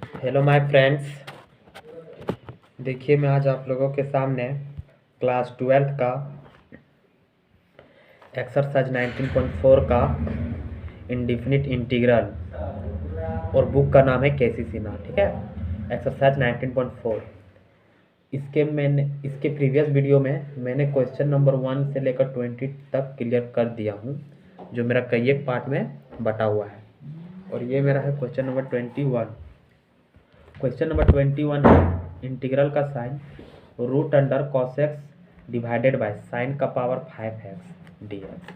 Hello my friends. देखिए मैं आज आप लोगों के सामने क्लास 12th का एक्सरसाइज 19.4 का इंडिफिनिट इंटीग्रल और बुक का नाम है केसीसीना। ठीक है, एक्सरसाइज 19.4। इसके प्रीवियस वीडियो में मैंने क्वेश्चन नंबर 1 से लेकर 20 तक क्लियर कर दिया हूँ, जो मेरा कई एक पार्ट में बटा हुआ है। और ये मेरा है क्वेश्चन नंबर 21। क्वेश्चन नंबर 21 है इंटीग्रल का sign root under cos x divided by sine का पावर 5x dx।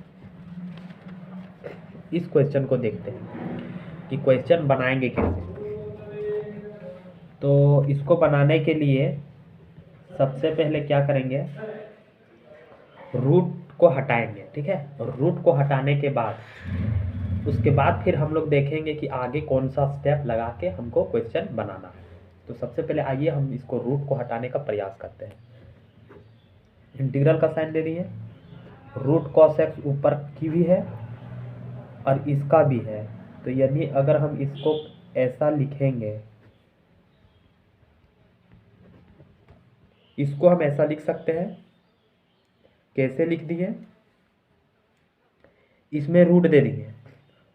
इस क्वेश्चन को देखते हैं कि क्वेश्चन बनाएंगे कैसे। तो इसको बनाने के लिए सबसे पहले क्या करेंगे, रूट को हटाएंगे। ठीक है, रूट को हटाने के बाद उसके बाद फिर हम लोग देखेंगे कि आगे कौन सा स्टेप लगा के हमको क्वेश्चन बनाना है। तो सबसे पहले आइए हम इसको रूट को हटाने का प्रयास करते हैं। इंटीग्रल का साइन दे दिए, रूट कॉस एक्स ऊपर की भी है और इसका भी है। तो यानी अगर हम इसको ऐसा लिखेंगे, इसको हम ऐसा लिख सकते हैं। कैसे लिख दिए, इसमें रूट दे दिए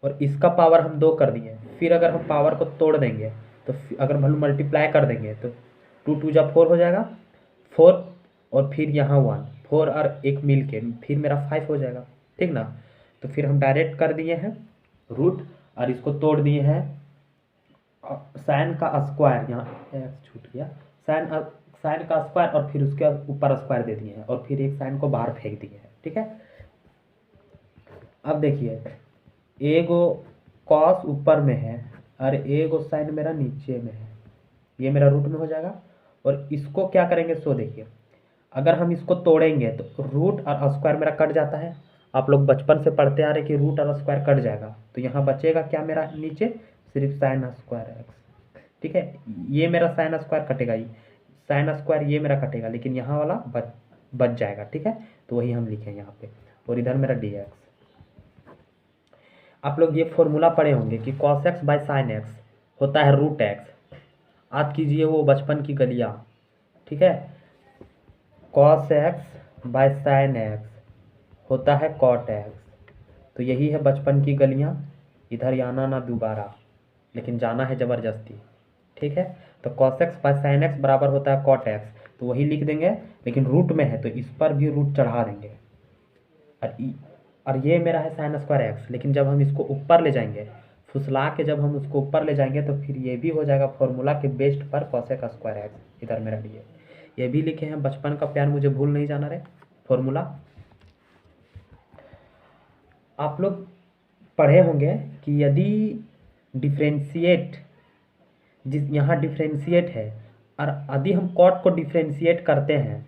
और इसका पावर हम 2 कर दिए। फिर अगर हम पावर को तोड़ देंगे तो अगर हम मल्टीप्लाई कर देंगे तो 2 2 जा 4 हो जाएगा, 4 और फिर यहाँ 1, 4 और 1 मिल के फिर मेरा 5 हो जाएगा। ठीक ना। तो फिर हम डायरेक्ट कर दिए हैं रूट और इसको तोड़ दिए हैं साइन का स्क्वायर, यहाँ छूट गया, साइन का स्क्वायर और फिर उसके ऊपर स्क्वायर दे दिए हैं और फिर एक साइन को बाहर फेंक दिए हैं। ठीक है, अब देखिए एगो कॉस ऊपर में है और एगो साइन मेरा नीचे में है, ये मेरा रूट में हो जाएगा। और इसको क्या करेंगे, सो देखिए अगर हम इसको तोड़ेंगे तो रूट और स्क्वायर मेरा कट जाता है। आप लोग बचपन से पढ़ते आ रहे कि रूट और स्क्वायर कट जाएगा, तो यहाँ बचेगा क्या मेरा नीचे, सिर्फ साइन स्क्वायर एक्स। ठीक है, ये मेरा साइन स्क्वायर कटेगा, ये साइन स्क्वायर ये मेरा कटेगा, लेकिन यहाँ वाला बच जाएगा। ठीक है, तो वही हम लिखें यहाँ पे, और इधर मेरा डी एक्स। आप लोग ये फॉर्मूला पढ़े होंगे कि cos x by sine x होता है रूट एक्स। याद कीजिए वो बचपन की गलियाँ। ठीक है, cos x by sine x होता है कॉट एक्स। तो यही है बचपन की गलियाँ, इधर आना ना दोबारा, लेकिन जाना है ज़बरदस्ती। ठीक है, तो cos x by sine x बराबर होता है कॉट एक्स, तो वही लिख देंगे, लेकिन रूट में है तो इस पर भी रूट चढ़ा देंगे। और ये मेरा है साइन स्क्वायर एक्स, लेकिन जब हम इसको ऊपर ले जाएंगे, फुसला के जब हम उसको ऊपर ले जाएंगे तो फिर ये भी हो जाएगा फॉर्मूला के बेस्ट पर कॉसेक स्क्वायर एक्स। इधर मेरा डी ये भी लिखे हैं, बचपन का प्यार मुझे भूल नहीं जाना रे फॉर्मूला। आप लोग पढ़े होंगे कि यदि डिफ्रेंशिएट, जिस यहाँ डिफ्रेंशिएट है और यदि हम कॉट को डिफ्रेंशिएट करते हैं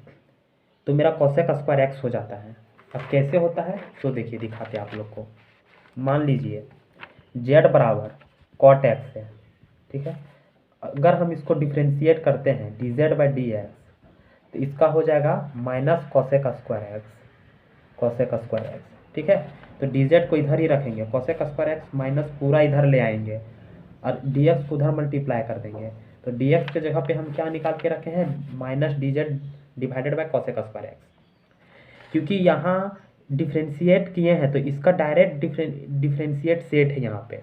तो मेरा कॉसेक स्क्वायर एक्स हो जाता है। अब कैसे होता है तो देखिए दिखाते हैं आप लोग को। मान लीजिए जेड बराबर कॉट एक्स है। ठीक है, अगर हम इसको डिफ्रेंशिएट करते हैं D Z by D x तो इसका हो जाएगा minus cosec square x, cosec square x. ठीक है, तो डी जेड को इधर ही रखेंगे, कॉसेक स्क्वायर एक्स माइनस पूरा इधर ले आएंगे और डी एक्स को उधर मल्टीप्लाई कर देंगे। तो डी एक्स के जगह पे हम क्या निकाल के रखे हैं, minus D Z divided by cosec square x. क्योंकि यहाँ डिफ्रेंशिएट किए हैं तो इसका डायरेक्ट डिफ्रेंशिएट सेट है यहाँ पे।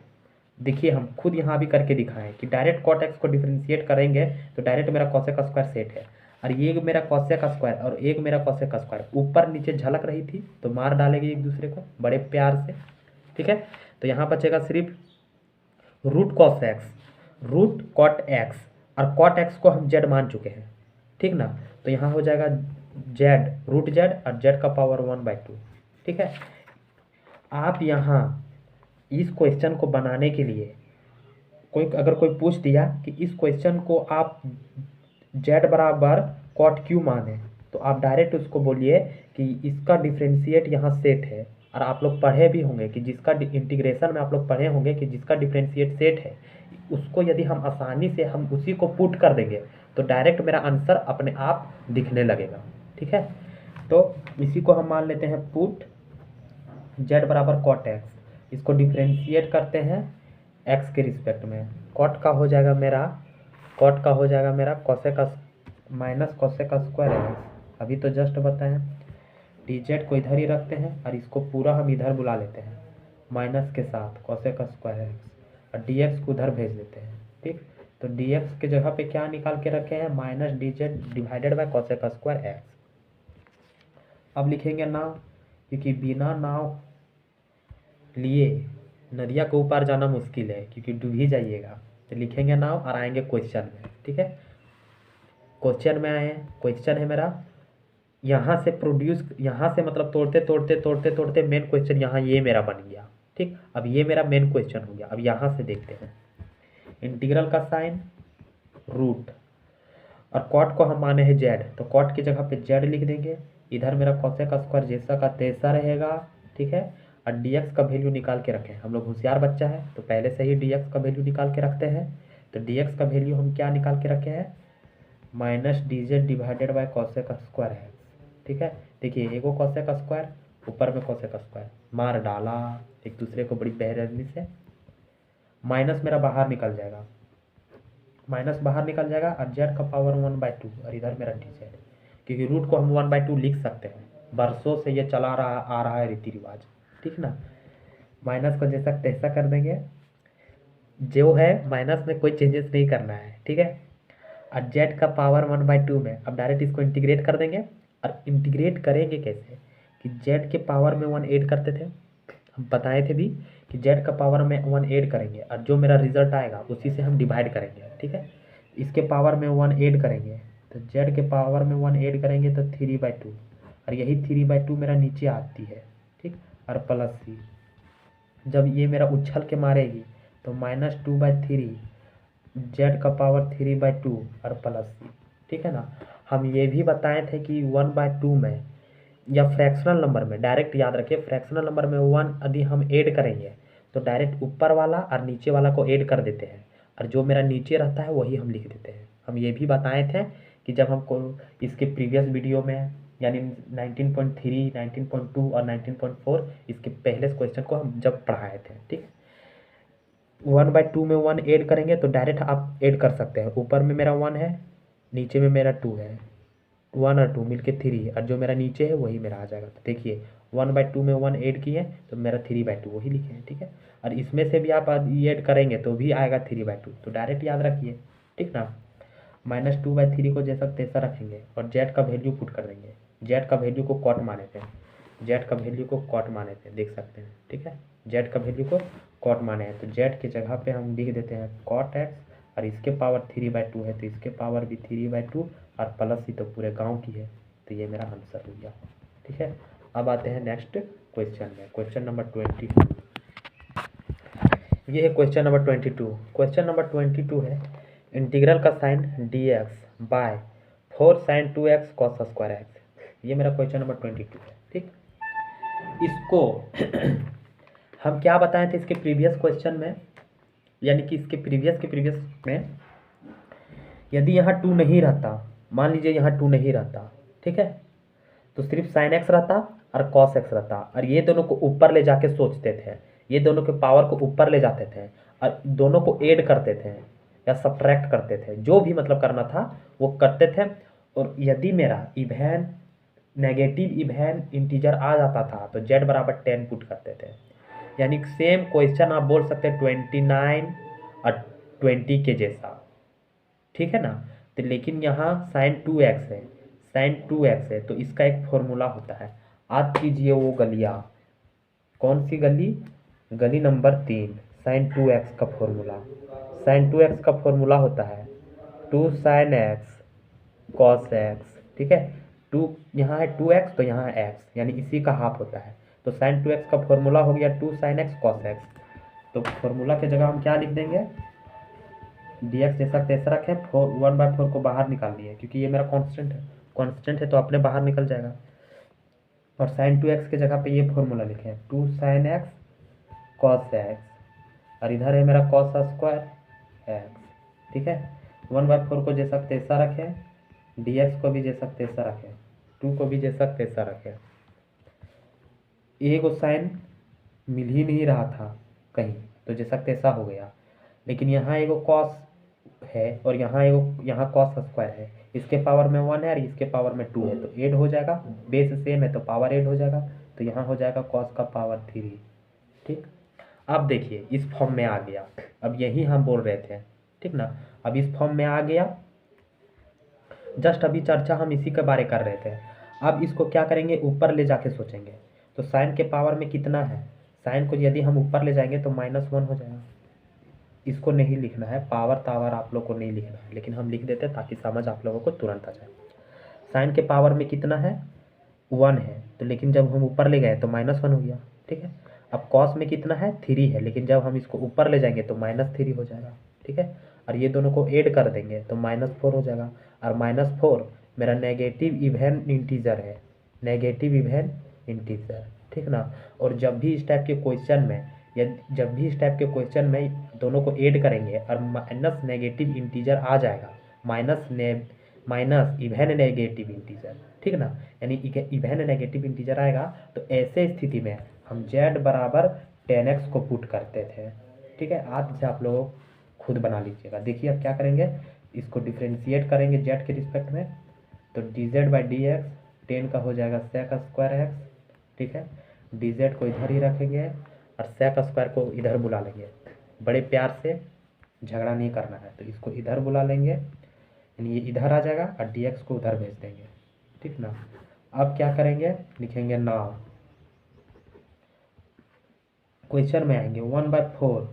देखिए हम खुद यहाँ भी करके दिखाएं कि डायरेक्ट कॉट एक्स को डिफ्रेंशिएट करेंगे तो डायरेक्ट मेरा कॉसेक स्क्वायर सेट है, और ये मेरा कॉसेक स्क्वायर और एक मेरा कॉसेक स्क्वायर ऊपर नीचे झलक रही थी तो मार डालेगी एक दूसरे को बड़े प्यार से। ठीक है, तो यहाँ बचेगा सिर्फ root cos x, root cot x, और कॉट एक्स को हम जेड मान चुके हैं। ठीक ना, तो यहाँ हो जाएगा जेड रूट जेड और जेड का पावर 1/2। ठीक है, आप यहाँ इस क्वेश्चन को बनाने के लिए अगर कोई पूछ दिया कि इस क्वेश्चन को आप जेड बराबर कॉट क्यों माने, तो आप डायरेक्ट उसको बोलिए कि इसका डिफ्रेंशिएट यहाँ सेट है। और आप लोग पढ़े भी होंगे कि जिसका इंटीग्रेशन में आप लोग पढ़े होंगे कि जिसका डिफ्रेंशिएट सेट है उसको यदि हम आसानी से हम उसी को पुट कर देंगे तो डायरेक्ट मेरा आंसर अपने आप दिखने लगेगा। ठीक है, तो इसी को हम मान लेते हैं पुट जेड बराबर कॉट एक्स। इसको डिफ्रेंशिएट करते हैं एक्स के रिस्पेक्ट में, कॉट का हो जाएगा मेरा कॉट का हो जाएगा मेरा cosec minus cosec square x, अभी तो जस्ट बताएं। dz को इधर ही रखते हैं और इसको पूरा हम इधर बुला लेते हैं माइनस के साथ कोसेक स्क्वायर एक्स, और dx को उधर भेज देते हैं। ठीक, तो dx के जगह पे क्या निकाल के रखे हैं, minus dz divided by cosec square x. अब लिखेंगे नाव, क्योंकि बिना नाव लिए नदिया के ऊपर जाना मुश्किल है, क्योंकि डूब ही जाइएगा। तो लिखेंगे नाव और आएंगे क्वेश्चन में। ठीक है, क्वेश्चन में आए, क्वेश्चन है मेरा यहाँ से प्रोड्यूस, यहाँ से मतलब तोड़ते तोड़ते तोड़ते तोड़ते मेन क्वेश्चन यहाँ ये मेरा बन गया। ठीक, अब ये मेरा मेन क्वेश्चन हो गया। अब यहाँ से देखते हैं इंटीग्रल का साइन रूट, और कॉट को हम माने हैं जेड, तो कॉट की जगह पे जेड लिख देंगे। इधर मेरा कोसेक स्क्वायर जैसा का तैसा रहेगा। ठीक है, और dx का वैल्यू निकाल के रखें। हम लोग होशियार बच्चा है तो पहले से ही dx का वैल्यू निकाल के रखते हैं। तो dx का वैल्यू हम क्या निकाल के रखे हैं, minus dz divided by cosec square है। ठीक है, देखिए एगो कोसेक स्क्वायर ऊपर में कोसेक स्क्वायर मार डाला एक दूसरे को बड़ी बेरहमी से। माइनस मेरा बाहर निकल जाएगा, माइनस बाहर निकल जाएगा, और जेड का पावर 1/2, और इधर मेरा dz, क्योंकि रूट को हम 1/2 लिख सकते हैं, बरसों से ये चला रहा आ रहा है रीति रिवाज। ठीक ना, माइनस को जैसा तैसा कर देंगे, जो है माइनस में कोई चेंजेस नहीं करना है। ठीक है, और जेड का पावर 1/2 में अब डायरेक्ट इसको इंटीग्रेट कर देंगे। और इंटीग्रेट करेंगे कैसे, कि जेड के पावर में 1 ऐड करते थे, हम बताए थे भी कि जेड का पावर में 1 ऐड करेंगे, और जो मेरा रिजल्ट आएगा उसी से हम डिवाइड करेंगे। ठीक है, इसके पावर में 1 ऐड करेंगे, तो जेड के पावर में 1 ऐड करेंगे तो 3/2, और यही 3/2 मेरा नीचे आती है। ठीक, और प्लस सी, जब ये मेरा उछल के मारेगी तो -2/3 जेड का पावर 3/2 और प्लस सी। ठीक है ना, हम ये भी बताए थे कि 1/2 में या फ्रैक्शनल नंबर में, डायरेक्ट याद रखिए फ्रैक्शनल नंबर में 1 यदि हम ऐड करेंगे तो डायरेक्ट ऊपर वाला और नीचे वाला को ऐड कर देते हैं, और जो मेरा नीचे रहता है वही हम लिख देते हैं। हम ये भी बताए थे कि जब हमको इसके प्रीवियस वीडियो में, यानी 19.3, 19.2 और 19.4, इसके पहले क्वेश्चन को हम जब पढ़ाए थे। ठीक, 1/2 में 1 ऐड करेंगे तो डायरेक्ट आप ऐड कर सकते हैं, ऊपर में मेरा 1 है, नीचे में मेरा 2 है, 1 और 2 मिलके 3, और जो मेरा नीचे है वही मेरा आ जाएगा। तो देखिए 1/2 में 1 ऐड किए तो मेरा 3/2 वही लिखे हैं। ठीक है, और इसमें से भी आप ऐड करेंगे तो भी आएगा 3/2, तो डायरेक्ट याद रखिए। ठीक ना, -2/3 को जैसा तैसा रखेंगे और जेड का वैल्यू पुट कर देंगे। जेड का वैल्यू को कॉट माने थे, जेड का वैल्यू को कॉट माने थे, देख सकते हैं। ठीक है, जेड का वैल्यू को कॉट माने हैं, तो जेड की जगह पे हम लिख देते हैं कॉट एक्स, और इसके पावर 3/2 है तो इसके पावर भी 3/2, और प्लस ही तो पूरे गांव की है, तो ये मेरा आंसर हो गया। ठीक है, अब आते हैं नेक्स्ट क्वेश्चन में, क्वेश्चन नंबर 22। ये है क्वेश्चन नंबर 22। क्वेश्चन नंबर 22 है इंटीग्रल का sign dx by 4 sin 2x cos square x. ये मेरा क्वेश्चन नंबर 22 है। ठीक, इसको हम क्या बताए थे इसके प्रीवियस क्वेश्चन में, यानी कि इसके प्रीवियस में, यदि यहाँ 2 नहीं रहता, मान लीजिए यहाँ 2 नहीं रहता, ठीक है, तो सिर्फ साइन एक्स रहता और कॉस एक्स रहता, और ये दोनों को ऊपर ले जाके सोचते थे, ये दोनों के पावर को ऊपर ले जाते थे और दोनों को ऐड करते थे या सब्ट्रैक्ट करते थे, जो भी मतलब करना था वो करते थे। और यदि मेरा इवेन नेगेटिव इवेन इंटीजर आ जाता था तो z बराबर 10 पुट करते थे, यानी सेम क्वेश्चन आप बोल सकते हैं 29 और 20 के जैसा। ठीक है ना, तो लेकिन यहाँ sin 2x है, sin 2x है, तो इसका एक फॉर्मूला होता है, आज कीजिए वो गलियाँ, कौन सी गली, गली नंबर 3, sin 2x का फॉर्मूला। sin 2x का फॉर्मूला होता है 2 sin x cos x। ठीक है, 2 यहाँ है 2x तो यहाँ है x, यानी इसी का हाफ होता है, तो sin 2x का फॉर्मूला हो गया 2 sin x cos x। तो फॉर्मूला की जगह हम क्या लिख देंगे, dx जैसा तैसा रखें, 1/4 को बाहर निकाल दिए, क्योंकि ये मेरा कांस्टेंट है तो अपने बाहर निकल जाएगा, और sin 2x के जगह पे ये फॉर्मूला लिखे 2 sin x cos x, और इधर है मेरा cos स्क्वायर x। ठीक है, 1/4 को जैसा तैसा रखें, dx को भी जैसा तैसा रखें, 2 को भी जैसा तैसा रखें। एक साइन मिल ही नहीं रहा था कहीं, तो जैसा तैसा हो गया, लेकिन यहाँ एगो कॉस है और यहाँ कॉस स्क्वायर है, इसके पावर में 1 है और इसके पावर में 2 है, तो ऐड हो जाएगा, बेस सेम है तो पावर ऐड हो जाएगा, तो यहाँ हो जाएगा कॉस का पावर 3। ठीक, अब देखिए इस फॉर्म में आ गया, अब यही हम बोल रहे थे, ठीक ना। अब इस फॉर्म में आ गया, जस्ट अभी चर्चा हम इसी के बारे कर रहे थे। अब इसको क्या करेंगे, ऊपर ले जाके सोचेंगे, तो साइन के पावर में कितना है, साइन को यदि हम ऊपर ले जाएंगे तो -1 हो जाएगा। इसको नहीं लिखना है, पावर तावर आप लोग को नहीं लिखना है, लेकिन हम लिख देते हैं ताकि समझ आप लोगों को तुरंत आ जाए। साइन के पावर में कितना है, 1 है, तो लेकिन जब हम ऊपर ले गए तो -1 हो गया। ठीक है, अब कॉस में कितना है, 3 है, लेकिन जब हम इसको ऊपर ले जाएंगे तो -3 हो जाएगा। ठीक है, और ये दोनों को ऐड कर देंगे तो -4 हो जाएगा, और -4 मेरा नेगेटिव इवन इंटीजर है, नेगेटिव इवन इंटीजर। ठीक ना, और जब भी इस टाइप के क्वेश्चन में जब भी इस टाइप के क्वेश्चन में दोनों को ऐड करेंगे और माइनस नेगेटिव इंटीजर आ जाएगा, माइनस इवन नेगेटिव इंटीजर, ठीक ना, यानी इवन नेगेटिव इंटीजर आएगा, तो ऐसे स्थिति में हम z बराबर 10x को पुट करते थे। ठीक है, आज से आप लोग खुद बना लीजिएगा। देखिए अब क्या करेंगे, इसको डिफ्रेंशिएट करेंगे z के रिस्पेक्ट में, तो dz/dx 10 का हो जाएगा sec स्क्वायर x। ठीक है, dz को इधर ही रखेंगे और sec स्क्वायर को इधर बुला लेंगे, बड़े प्यार से, झगड़ा नहीं करना है, तो इसको इधर बुला लेंगे, यानी ये इधर आ जाएगा और dx को उधर भेज देंगे। ठीक ना, अब क्या करेंगे, लिखेंगे नाउ, क्वेश्चन में आएंगे 1/4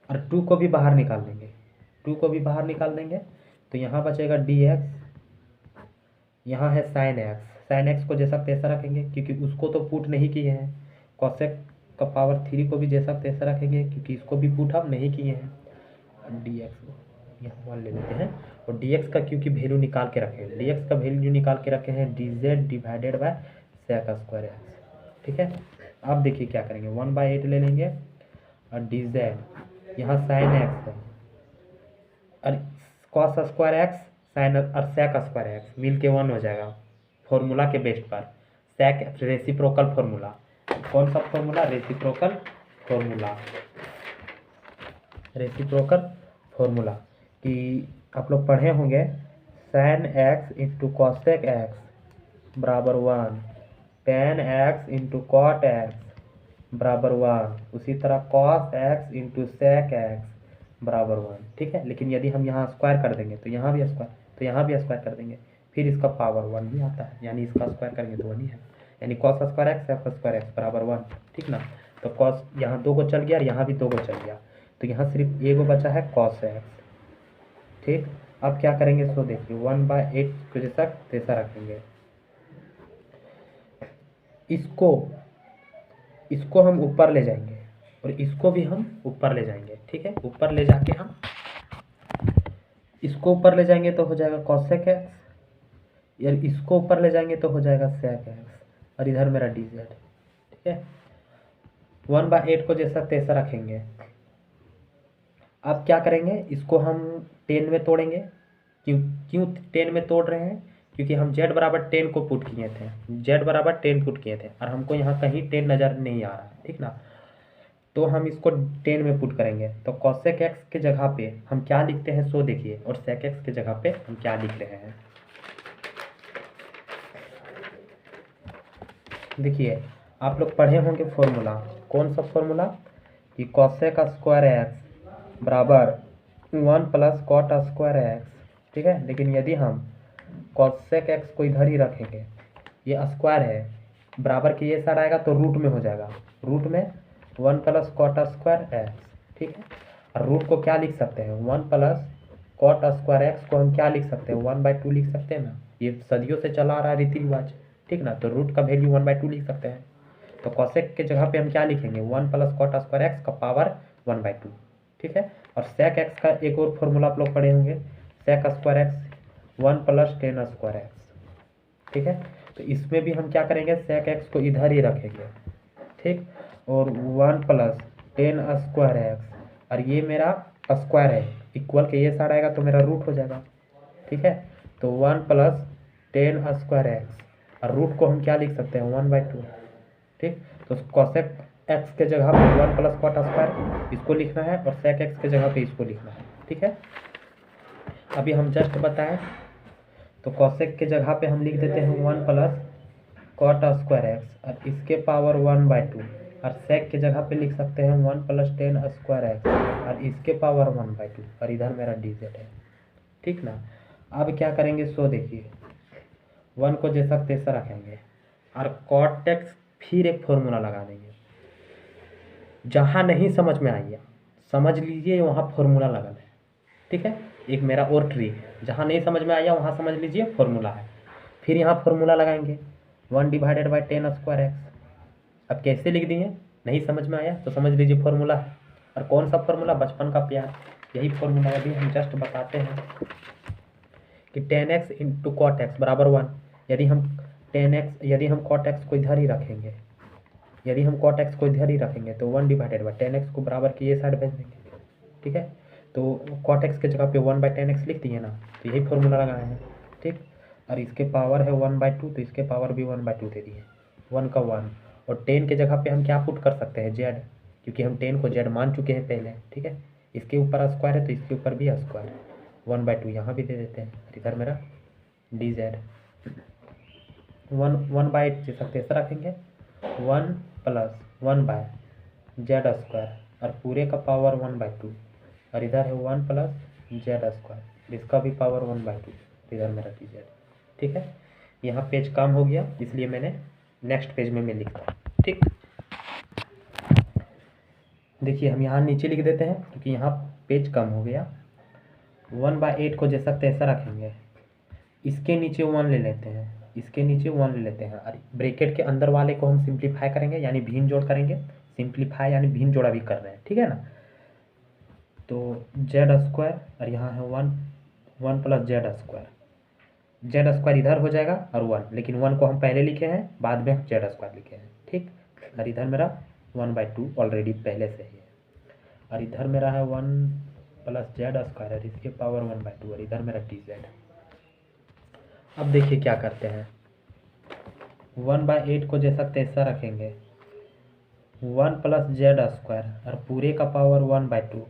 और 2 को भी बाहर निकाल देंगे, 2 को भी बाहर निकाल देंगे, तो यहाँ बचेगा dx, यहाँ है sin x को जैसा तैसा रखेंगे क्योंकि उसको तो पुट नहीं किए हैं, cosec का पावर 3 को भी जैसा तैसा रखेंगे क्योंकि इसको भी पुट हम नहीं किए हैं, dx को यहाँ 1 ले लेते हैं, और dx का क्योंकि वैल्यू निकाल के रखे हैं, dx का वैल्यू निकाल के रखे हैं dz/sec स्क्वायर x। ठीक है, अब देखिए क्या करेंगे, 1/8 ले लेंगे और dz, यहाँ sin x है और cos स्क्वायर x साइन और sec स्क्वायर x मिल के 1 हो जाएगा, फॉर्मूला के बेस्ट पर, sec रेसिप्रोकल फॉर्मूला, कौन सा formula, reciprocal formula, reciprocal formula कि आप लोग पढ़े होंगे, sin x into cosec x बराबर 1, tan x into cot x बराबर 1, उसी तरह cos x into sec x बराबर 1। ठीक है, लेकिन यदि हम यहाँ स्क्वायर कर देंगे तो यहाँ भी स्क्वायर, तो यहाँ भी स्क्वायर कर देंगे, फिर इसका पावर 1 भी आता है, यानी इसका स्क्वायर करेंगे तो 1 ही है, यानी cos square x sec square x बराबर 1। ठीक ना, तो cos यहाँ 2 को चल गया और यहाँ भी 2 को चल गया, तो यहाँ सिर्फ एक बचा है cos x। ठीक, अब क्या करेंगे, सो देखिए 1/8 को जैसा तैसा रखेंगे, इसको हम ऊपर ले जाएंगे और इसको भी हम ऊपर ले जाएंगे। ठीक है, ऊपर ले जाके हम इसको ऊपर ले जाएंगे तो हो जाएगा cosec x, यार इसको ऊपर ले जाएंगे तो हो जाएगा sec x, और इधर मेरा dz। ठीक है, 1/8 को जैसा तैसा रखेंगे। अब क्या करेंगे, इसको हम 10 में तोड़ेंगे, क्यों 10 में तोड़ रहे हैं, क्योंकि हम z बराबर 10 को पुट किए थे, z बराबर 10 पुट किए थे और हमको यहाँ कहीं 10 नज़र नहीं आ रहा है। ठीक ना, तो हम इसको 10 में पुट करेंगे, तो cosec x के जगह पे हम क्या लिखते हैं, सो देखिए, और sec x के जगह पे हम क्या लिख रहे हैं, देखिए आप लोग पढ़े होंगे फॉर्मूला, कौन सा फॉर्मूला, कि cosec स्क्वायर x बराबर 1 प्लस cot स्क्वायर x। ठीक है, लेकिन यदि हम cosec x को इधर ही रखेंगे, ये स्क्वायर है, बराबर के ये साइड आएगा तो रूट में हो जाएगा, रूट में 1 प्लस cot स्क्वायर x। ठीक है, और रूट को क्या लिख सकते हैं, 1 प्लस cot स्क्वायर x को हम क्या लिख सकते हैं, 1/2 लिख सकते हैं ना, ये सदियों से चला आ रहा है रीति रिवाज। ठीक ना, तो रूट का वैल्यू 1/2 लिख सकते हैं, तो cosec के जगह पे हम क्या लिखेंगे, 1 प्लस cot स्क्वायर x का पावर 1/2। ठीक है, और sec x का एक और फॉर्मूला आप लोग पढ़े होंगे, sec square x 1 plus tan square x। ठीक है, तो इसमें भी हम क्या करेंगे, sec x को इधर ही रखेंगे। ठीक, और 1 प्लस tan स्क्वायर x, और ये मेरा स्क्वायर है, इक्वल के ये साइड आएगा तो मेरा रूट हो जाएगा। ठीक है, तो 1 प्लस tan स्क्वायर x, और रूट को हम क्या लिख सकते हैं, 1/2। ठीक, तो cosec x के जगह पे 1 प्लस cot स्क्वायर इसको लिखना है और sec x के जगह पे इसको लिखना है। ठीक है, अभी हम जस्ट बताएं तो कॉसेक के जगह पे हम लिख देते हैं 1 प्लस कॉट स्क्वायर एक्स और इसके पावर 1/2, और सेक के जगह पे लिख सकते हैं 1 प्लस टेन स्क्वायर एक्स और इसके पावर 1/2, और इधर मेरा dz है। ठीक ना। अब क्या करेंगे सो देखिए, 1 को जैसा तैसा रखेंगे और कॉट एक्स फिर एक फॉर्मूला लगा देंगे। जहाँ नहीं समझ में आइए समझ लीजिए वहाँ फॉर्मूला लगल है। ठीक है, एक मेरा और ट्रिक है, जहाँ नहीं समझ में आया वहाँ समझ लीजिए फॉर्मूला है। फिर यहाँ फॉर्मूला लगाएंगे 1/10 स्क्वायर एक्स। अब कैसे लिख दिए, नहीं समझ में आया तो समझ लीजिए फॉर्मूला है। और कौन सा फॉर्मूला, बचपन का प्यार, यही फॉर्मूला अभी हम जस्ट बताते हैं कि 10x इंटू कॉट एक्स बराबर 1। यदि हम कॉट एक्स को इधर ही रखेंगे, तो 1/10x को बराबर की ये साइड भेज देंगे। ठीक है, तो कॉट एक्स के जगह पे 1/10x लिख दिए ना, तो यही फॉर्मूला लगाए हैं। ठीक, और इसके पावर है 1/2, तो इसके पावर भी 1/2 दे दिए, 1 का 1। और 10 के जगह पे हम क्या पुट कर सकते हैं, जेड, क्योंकि हम 10 को जेड मान चुके हैं पहले। ठीक है, इसके ऊपर स्क्वायर है तो इसके ऊपर भी स्क्वायर, 1/2 यहाँ भी दे देते हैं। इधर मेरा डी जेड 1/8 दे सकते ऐसा रखेंगे, 1 प्लस 1/जेड स्क्वायर और पूरे का पावर 1/2, और इधर है 1 प्लस जेड स्क्वायर, इसका भी पावर 1/2, इधर मेरा डी जेड। ठीक है, यहाँ पेज कम हो गया इसलिए मैंने नेक्स्ट पेज में मैं लिखता हूँ। ठीक, देखिए हम यहाँ नीचे लिख देते हैं क्योंकि यहाँ पेज कम हो गया। 1/8 को जैसा तैसा रखेंगे, इसके नीचे 1 ले लेते हैं, और ब्रैकेट के अंदर वाले को हम सिंप्लीफाई करेंगे यानी भिन्न जोड़ करेंगे। सिंप्लीफाई यानी भिन्न जोड़ा भी कर रहे हैं, ठीक है ना। तो जेड स्क्वायर और यहाँ है 1 प्लस जेड स्क्वायर इधर हो जाएगा और 1, लेकिन 1 को हम पहले लिखे हैं, बाद में हम जेड स्क्वायर लिखे हैं। ठीक, और इधर मेरा 1/2 ऑलरेडी पहले से ही है, और इधर मेरा है 1 प्लस जेड स्क्वायर और इसके पावर 1/2, और इधर मेरा डी जेड। अब देखिए क्या करते हैं, 1/8 को जैसा तैसा रखेंगे, 1 प्लस जेड स्क्वायर और पूरे का पावर 1/2,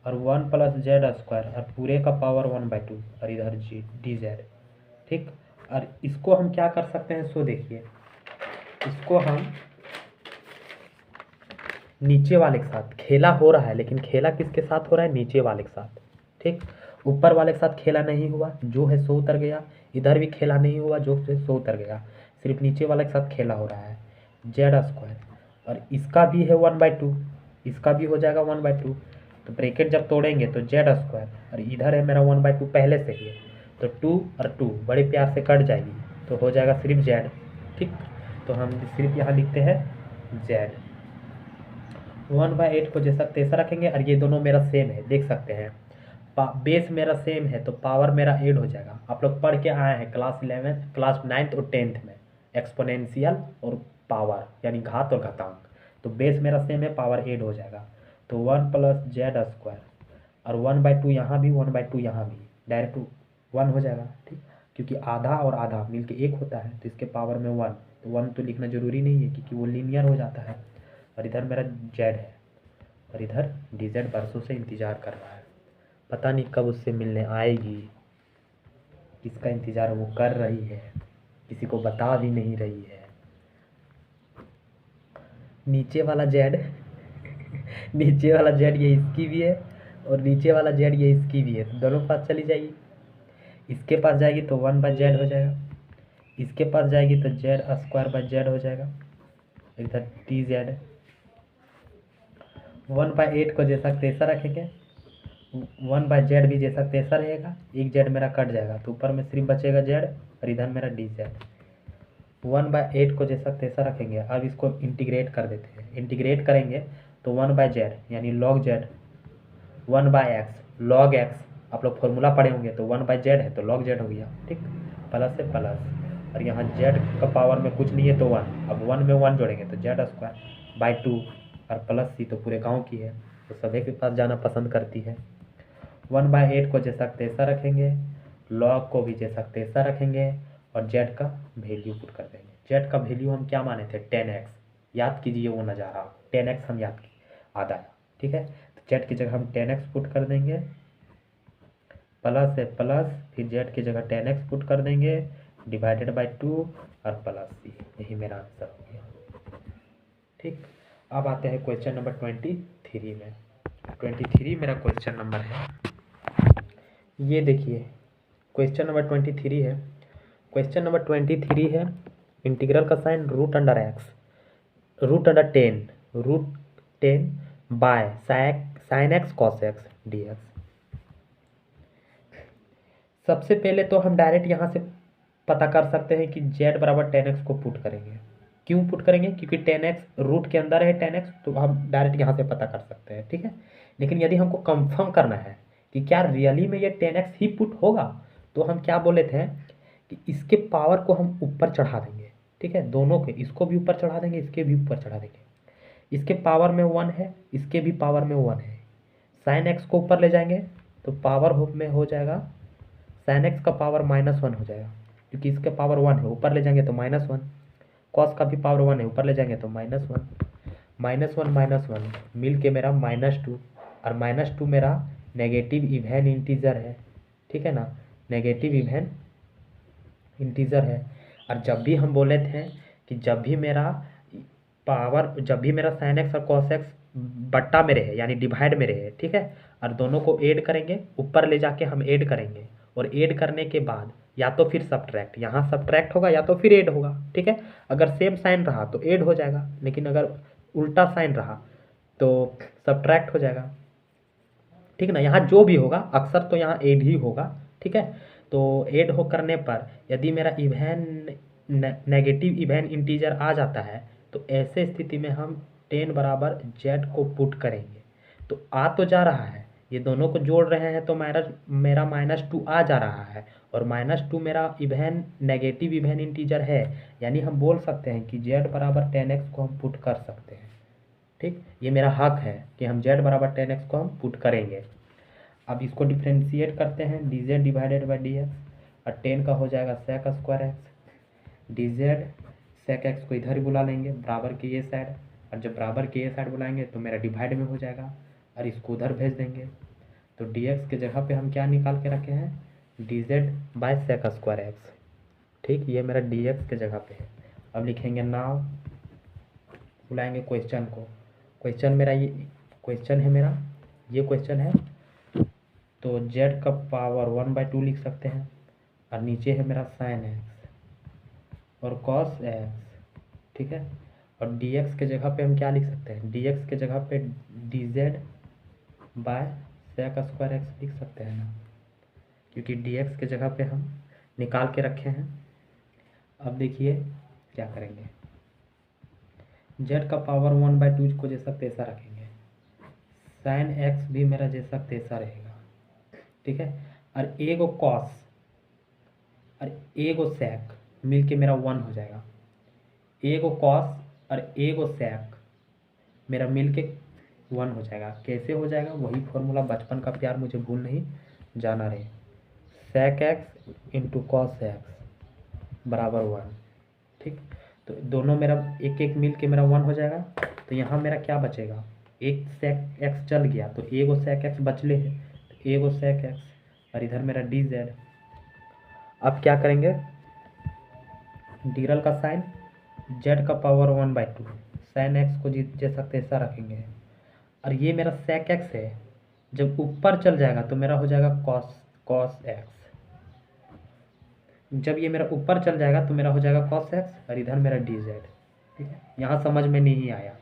और 1 प्लस जेड स्क्वायर और पूरे का पावर 1/2, और इधर डी जेड। ठीक, और इसको हम क्या कर सकते हैं, सो देखिए इसको हम नीचे वाले के साथ खेला हो रहा है, लेकिन खेला किसके साथ हो रहा है, नीचे वाले के साथ। ठीक, ऊपर वाले के साथ खेला नहीं हुआ, जो है सो उतर गया। इधर भी खेला नहीं हुआ, जो है सो उतर गया। सिर्फ नीचे वाले के साथ खेला हो रहा है, जेड स्क्वायर, और इसका भी है 1/2, इसका भी हो जाएगा 1/2। तो ब्रैकेट जब तोड़ेंगे तो जेड स्क्वायर, और इधर है मेरा 1/2 पहले से ही है, तो 2 और 2 बड़े प्यार से कट जाएगी, तो हो जाएगा सिर्फ जेड। ठीक, तो हम सिर्फ यहाँ लिखते हैं जेड। 1/8 को जैसा तैसा रखेंगे, और ये दोनों मेरा सेम है, देख सकते हैं बेस मेरा सेम है तो पावर मेरा ऐड हो जाएगा। आप लोग पढ़ के आए हैं क्लास 11, क्लास 9 और 10 में, एक्सपोनेंशियल और पावर यानी घात और घातांक। तो बेस मेरा सेम है, पावर ऐड हो जाएगा, तो 1 प्लस जेड स्क्वायर और 1/2 यहाँ भी, 1/2 यहाँ भी, डायरेक्ट 1 हो जाएगा। ठीक, क्योंकि आधा और आधा मिलके 1 होता है, तो इसके पावर में 1, तो 1 तो लिखना जरूरी नहीं है क्योंकि वो लीनियर हो जाता है। और इधर मेरा जेड है, और इधर डी जेड बरसों से इंतज़ार कर रहा है, पता नहीं कब उससे मिलने आएगी, किसका इंतज़ार वो कर रही है, किसी को बता भी नहीं रही है। नीचे वाला जेड नीचे वाला जेड ये इसकी भी है, और नीचे वाला जेड ये इसकी भी है, तो दोनों पास चली जाएगी। इसके पास जाएगी तो 1/जेड हो जाएगा, इसके पास जाएगी तो जेड स्क्वायर बाय जेड हो जाएगा, इधर टी जेड। 1/8 को जैसा तैसा रखेंगे, 1/जेड भी जैसा तैसा रहेगा, एक जेड मेरा कट जाएगा, तो ऊपर में सिर्फ बचेगा जेड, और इधर मेरा डी जेड। 1/8 को जैसा तैसा रखेंगे, अब इसको इंटीग्रेट कर देते हैं। इंटीग्रेट करेंगे तो 1/जेड यानी लॉग जेड, 1/एक्स लॉग एक्स, आप लोग फॉर्मूला पढ़े होंगे, तो 1/जेड है तो लॉग जेड हो गया। ठीक, प्लस से प्लस, और यहाँ जेड का पावर में कुछ नहीं है तो 1, अब 1 में 1 जोड़ेंगे तो जेड स्क्वायर बाई 2, और प्लस सी तो पूरे गांव की है, तो सभी के पास जाना पसंद करती है। 1/8 को जैसा तैसा रखेंगे, लॉग को भी जैसा तैसा रखेंगे, और जेड का वैल्यू पुट कर देंगे। जेड का वैल्यू हम क्या माने थे, 10x, याद कीजिए वो नज़ारा, 10x हम याद किए, आधा। ठीक है, तो जेड की जगह हम 10x पुट कर देंगे, प्लस है प्लस, फिर जेड की जगह 10x पुट कर देंगे डिवाइडेड बाई 2 और प्लस सी, यही मेरा आंसर हो गया। ठीक, अब आते हैं क्वेश्चन नंबर 23 में। 23 मेरा क्वेश्चन नंबर है। ये देखिए क्वेश्चन नंबर 23 है। क्वेश्चन नंबर 23 है, इंटीग्रल का sign root under x, root under 10 by sine x cos x d x. सबसे पहले तो हम डायरेक्ट यहाँ से पता कर सकते हैं कि z बराबर 10x को पुट करेंगे। क्यों पुट करेंगे? क्योंकि 10x रूट के अंदर है 10x, तो हम डायरेक्ट यहाँ से पता कर सकते हैं। ठीक है, लेकिन यदि हमको कंफर्म करना है कि क्या रियली में ये 10x ही पुट होगा, तो हम क्या बोले थे कि इसके पावर को हम ऊपर चढ़ा देंगे। ठीक है, दोनों के, इसको भी ऊपर चढ़ा देंगे, इसके भी ऊपर चढ़ा देंगे। इसके पावर में 1 है, इसके भी पावर में 1 है। साइन एक्स को ऊपर ले जाएंगे तो पावर में हो जाएगा साइन एक्स का पावर -1 हो जाएगा, क्योंकि इसके पावर 1 है, ऊपर ले जाएंगे तो -1। कॉस का भी पावर 1 है, ऊपर ले जाएंगे तो -1 मिल के मेरा -2, और -2 मेरा नेगेटिव इवन इंटीजर है। ठीक है ना, नेगेटिव इवन इंटीजर है। और जब भी हम बोले थे कि जब भी मेरा साइन एक्स और कॉस एक्स बट्टा में रहे, यानी डिवाइड में रहे, ठीक है, और दोनों को ऐड करेंगे, ऊपर ले जाके हम ऐड करेंगे, और ऐड करने के बाद या तो फिर सब्ट्रैक्ट, यहाँ सब्ट्रैक्ट होगा या तो फिर ऐड होगा। ठीक है, अगर सेम साइन रहा तो ऐड हो जाएगा, लेकिन अगर उल्टा साइन रहा तो सब्ट्रैक्ट हो जाएगा। ठीक है ना, यहाँ जो भी होगा अक्सर तो यहाँ ऐड ही होगा। ठीक है, तो ऐड हो करने पर यदि मेरा इवन नेगेटिव इवन इंटीजर आ जाता है, तो ऐसे स्थिति में हम 10 बराबर जेड को पुट करेंगे। तो आ तो जा रहा है, ये दोनों को जोड़ रहे हैं तो मेरा -2 आ जा रहा है, और -2 मेरा इवन नेगेटिव इवन इंटीजर है, यानी हम बोल सकते हैं कि z बराबर 10x को हम पुट कर सकते हैं। ठीक, ये मेरा हक है कि हम z बराबर 10x को हम पुट करेंगे। अब इसको डिफ्रेंशिएट करते हैं, dz डिवाइडेड बाई dx, और 10 का हो जाएगा sec square x, dz sec x को इधर ही बुला लेंगे बराबर के ये साइड, और जब बराबर के ये साइड बुलाएंगे तो मेरा डिवाइड में हो जाएगा, और इसको उधर भेज देंगे। तो dx के जगह पे हम क्या निकाल के रखे हैं, dz by sec square x. ठीक, ये मेरा dx के जगह पे है। अब लिखेंगे नाउ, बुलाएंगे क्वेश्चन को। क्वेश्चन मेरा ये क्वेश्चन है, मेरा ये क्वेश्चन है, तो z का पावर 1/2 लिख सकते हैं, और नीचे है मेरा साइन एक्स और कॉस एक्स। ठीक है, और dx के जगह पे हम क्या लिख सकते हैं, dx के जगह पे dz by sec square x लिख सकते हैं ना, क्योंकि dx के जगह पे हम निकाल के रखे हैं। अब देखिए क्या करेंगे, z का पावर 1/2 को जैसा तैसा रखेंगे, साइन एक्स भी मेरा जैसा तैसा रहेगा। ठीक है, और ए को कॉस और ए को सेक मिल के मेरा 1 हो जाएगा। ए को कॉस और ए को सेक मेरा मिल के 1 हो जाएगा। कैसे हो जाएगा, वही फॉर्मूला बचपन का प्यार मुझे भूल नहीं जाना रहे, sec x into cos x बराबर 1। ठीक, तो दोनों मेरा एक एक मिल के मेरा 1 हो जाएगा। तो यहाँ मेरा क्या बचेगा, एक सेक एक्स चल गया तो ए को सेक एक्स बचले है, तो ए को सेक एक्स, और इधर मेरा डी जेड। अब क्या करेंगे, इंटीग्रल का साइन जेड का पावर 1/2, साइन एक्स को जैसा तैसा रखेंगे, और ये मेरा सेक एक्स है, जब ऊपर चल जाएगा तो मेरा हो जाएगा कॉस एक्स। जब ये मेरा ऊपर चल जाएगा तो मेरा हो जाएगा कॉस एक्स, और इधर मेरा डी जेड। ठीक है, यहाँ समझ में नहीं आया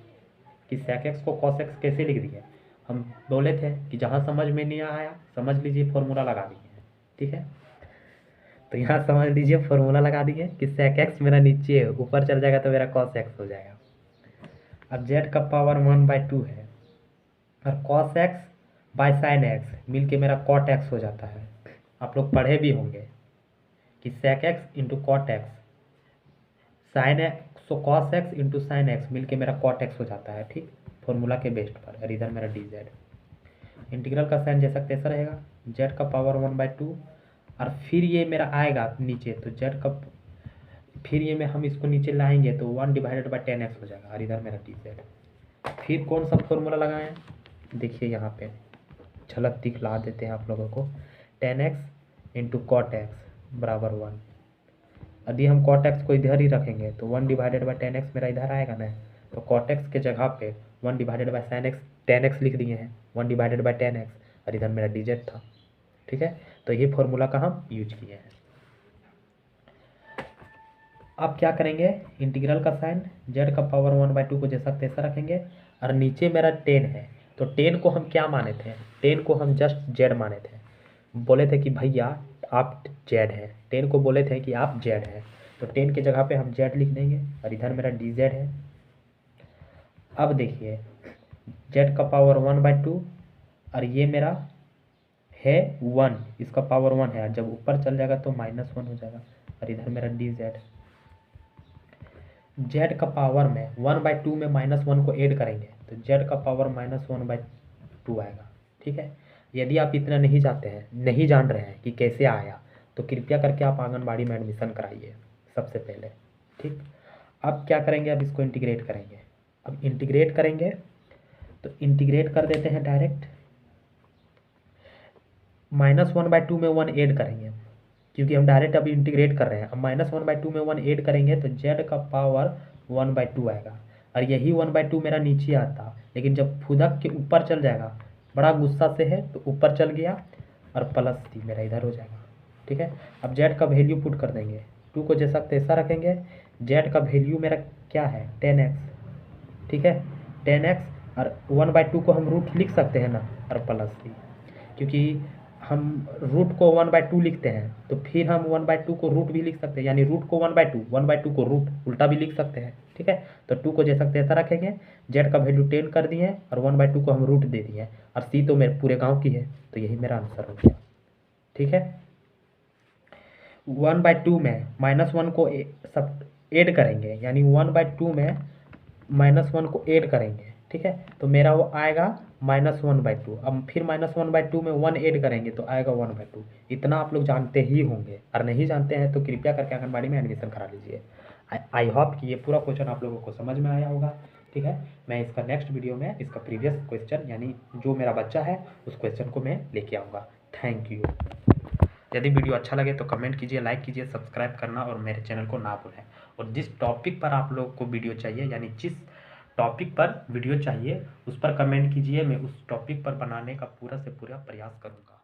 कि सेक एक्स को कॉस एक्स कैसे लिख दिए। हम बोले थे कि जहाँ समझ में नहीं आया समझ लीजिए फॉर्मूला लगा दिए। ठीक है, तो यहाँ समझ लीजिए फॉर्मूला लगा दिए कि सेक एक्स मेरा नीचे है, ऊपर चल जाएगा तो मेरा कॉस एक्स हो जाएगा। अब जेड का पावर 1/2 है, और cos x by sine x मिल के मेरा कॉट एक्स हो जाता है। आप लोग पढ़े भी होंगे कि sec x into cot x, sine x तो cos x into sine x मिल के मेरा कॉट एक्स हो जाता है। ठीक, फॉर्मूला के बेस्ट पर, और इधर मेरा डी जेड। इंटीग्रल का साइन जैसा तैसा रहेगा, जेड का पावर 1/2, और फिर ये मेरा आएगा नीचे तो जेड का, फिर ये में हम इसको नीचे लाएंगे तो 1 डिवाइडेड बाई 10x हो जाएगा, और इधर मेरा डी जेड। फिर कौन सा फॉर्मूला लगाएं, देखिए यहाँ पे झलक दिखला देते हैं आप लोगों को। 10x इंटू कॉट एक्स बराबर 1। यदि हम कॉट एक्स को इधर ही रखेंगे तो 1 डिवाइडेड बाई 10x मेरा इधर आएगा ना, तो कॉट एक्स के जगह पे 1 divided by sine x 10x लिख दिए हैं, 1 डिवाइडेड बाई 10x और इधर मेरा dz था। ठीक है, तो ये फॉर्मूला का हम यूज किए हैं। अब क्या करेंगे, इंटीग्रल का साइन z का पावर 1/2 को जैसा तैसा रखेंगे और नीचे मेरा 10 है, तो 10 को हम क्या माने थे, 10 को हम जस्ट z माने थे, बोले थे कि भैया आप z हैं, 10 को बोले थे कि आप z हैं, तो 10 की जगह पे हम z लिख देंगे और इधर मेरा dz है। अब देखिए z का पावर 1/2 और ये मेरा है 1, इसका पावर 1 है, जब ऊपर चल जाएगा तो -1 हो जाएगा और इधर मेरा dz। z का पावर में 1/2 में -1 को ऐड करेंगे तो z का पावर -1/2 आएगा। ठीक है, यदि आप इतना नहीं जान रहे हैं कि कैसे आया, तो कृपया करके आप आंगनबाड़ी में एडमिशन कराइए सबसे पहले। ठीक, अब क्या करेंगे, अब इसको इंटीग्रेट करेंगे। अब इंटीग्रेट करेंगे तो इंटीग्रेट कर देते हैं डायरेक्ट, -1/2 में 1 ऐड करेंगे क्योंकि हम डायरेक्ट अभी इंटीग्रेट कर रहे हैं। अब -1/2 में 1 ऐड करेंगे तो z का पावर 1/2 आएगा और यही 1/2 मेरा नीचे आता, लेकिन जब फुदक के ऊपर चल जाएगा, बड़ा गुस्सा से है तो ऊपर चल गया और प्लस थी मेरा इधर हो जाएगा। ठीक है, अब z का वैल्यू पुट कर देंगे, 2 को जैसा तैसा रखेंगे, z का वैल्यू मेरा क्या है 10x। ठीक है, 10x और 1/2 को हम रूट लिख सकते हैं ना, और प्लस थी, क्योंकि हम रूट को 1/2 लिखते हैं तो फिर हम 1/2 को रूट भी लिख सकते हैं, यानी रूट को 1/2 को रूट उल्टा भी लिख सकते हैं। ठीक है, तो 2 को जैसा तैसा रखेंगे, z का वैल्यू 10 कर दिए और 1/2 को हम रूट दे दिए और c तो मेरे पूरे गांव की है, तो यही मेरा आंसर हो गया। ठीक है, 1/2 में -1 को सब ऐड करेंगे, यानी 1/2 में -1 को ऐड करेंगे। ठीक है, तो मेरा वो आएगा -1/2। अब फिर -1/2 में 1 ऐड करेंगे तो आएगा 1/2। इतना आप लोग जानते ही होंगे, और नहीं जानते हैं तो कृपया करके आंगनबाड़ी में एडमिशन करा लीजिए। आई होप कि ये पूरा क्वेश्चन आप लोगों को समझ में आया होगा। ठीक है, मैं इसका नेक्स्ट वीडियो में इसका प्रीवियस क्वेश्चन, यानी जो मेरा बच्चा है उस क्वेश्चन को मैं लेके आऊँगा। Thank you. यदि वीडियो अच्छा लगे तो कमेंट कीजिए, लाइक कीजिए, सब्सक्राइब करना और मेरे चैनल को ना भूलें। और जिस टॉपिक पर आप लोग को वीडियो चाहिए, यानी जिस टॉपिक पर वीडियो चाहिए उस पर कमेंट कीजिए, मैं उस टॉपिक पर बनाने का पूरा से पूरा प्रयास करूँगा।